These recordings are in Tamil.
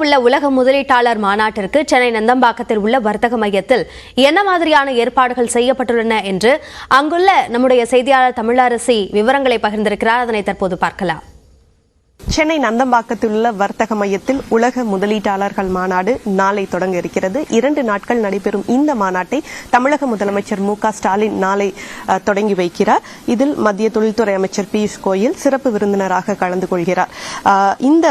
உள்ள உலக முதலீட்டாளர் மாநாட்டிற்கு சென்னை நந்தம்பாக்கத்தில் உள்ள வர்த்தக மையத்தில் என்ன மாதிரியான ஏற்பாடுகள் செய்யப்பட்டுள்ளன என்று அங்குள்ள நம்முடைய செய்தியாளர் தமிழரசி விவரங்களை பகிர்ந்திருக்கிறார். அதனை தற்போது பார்க்கலாம். சென்னை நந்தம்பாக்கத்தில் உள்ள வர்த்தக மையத்தில் உலக முதலீட்டாளர்கள் மாநாடு நாளை தொடங்க இருக்கிறது. 2 நாட்கள் நடைபெறும் இந்த மாநாட்டை தமிழக முதலமைச்சர் மு.க.ஸ்டாலின் நாளை தொடங்கி வைக்கிறார். இதில் மத்திய தொழில்துறை அமைச்சர் பியூஷ் கோயல் சிறப்பு விருந்தினராக கலந்து கொள்கிறார். இந்த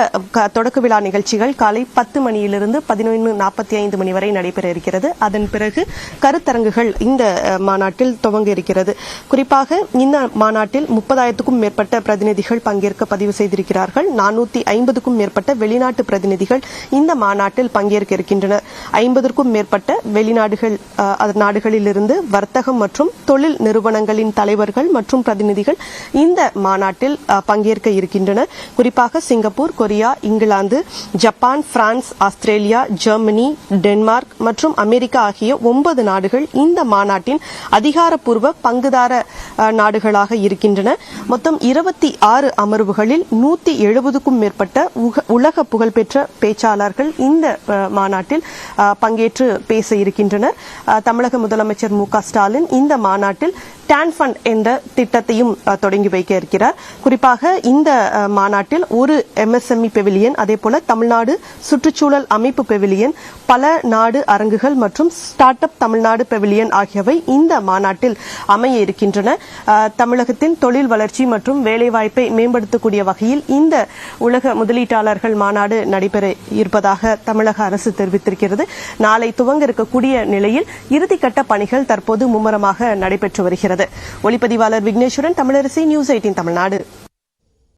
தொடக்க விழா நிகழ்ச்சிகள் காலை 10 மணியிலிருந்து 11:45 மணி வரை நடைபெற இருக்கிறது. அதன் பிறகு கருத்தரங்குகள் இந்த மாநாட்டில் துவங்க இருக்கிறது. குறிப்பாக இந்த மாநாட்டில் 30,000க்கும் மேற்பட்ட பிரதிநிதிகள் பங்கேற்க பதிவு செய்திருக்கிறார்கள். 450க்கும் மேற்பட்ட வெளிநாட்டு பிரதிநிதிகள் இந்த மாநாட்டில் பங்கேற்க இருக்கின்றனர். 50க்கும் மேற்பட்ட வெளிநாடுகள் நாடுகளிலிருந்து வர்த்தகம் மற்றும் தொழில் நிறுவனங்களின் தலைவர்கள் மற்றும் பிரதிநிதிகள் இந்த மாநாட்டில் பங்கேற்க இருக்கின்றனர். குறிப்பாக Singapore, Korea, England, Japan, France, Australia, Germany, Denmark மற்றும் அமெரிக்கா ஆகிய 9 நாடுகள் இந்த மாநாட்டின் அதிகாரப்பூர்வ பங்குதார நாடுகளாக இருக்கின்றன. மொத்தம் 26 அமர்வுகளில் 170க்கும் மேற்பட்ட உலக புகழ்பெற்ற பேச்சாளர்கள் இந்த மாநாட்டில் பங்கேற்று பேச இருக்கின்றனர். தமிழக முதலமைச்சர் மு.க.ஸ்டாலின் இந்த மாநாட்டில் டான் ஃபண்ட் என்ற திட்டத்தையும் தொடங்கி வைக்க இருக்கிறார். குறிப்பாக இந்த மாநாட்டில் ஒரு MSME பெவிலியன், அதேபோல தமிழ்நாடு சுற்றுச்சூழல் அமைப்பு பெவிலியன், பல நாடு அரங்குகள் மற்றும் ஸ்டார்ட் அப் தமிழ்நாடு பெவிலியன் ஆகியவை இந்த மாநாட்டில் அமைய இருக்கின்றன. தமிழகத்தின் தொழில் வளர்ச்சி மற்றும் வேலைவாய்ப்பை மேம்படுத்தக்கூடிய வகையில் இந்த உலக முதலீட்டாளர்கள் மாநாடு நடைபெற இருப்பதாக தமிழக அரசு தெரிவித்திருக்கிறது. நாளை துவங்க இருக்கக்கூடிய நிலையில் இறுதிக்கட்ட பணிகள் தற்போது மும்முரமாக நடைபெற்று வருகிறது. ஒளிப்பதிவாளர் விக்னேஸ்வரன், தமிழரசி, நியூஸ் 18 தமிழ்நாடு.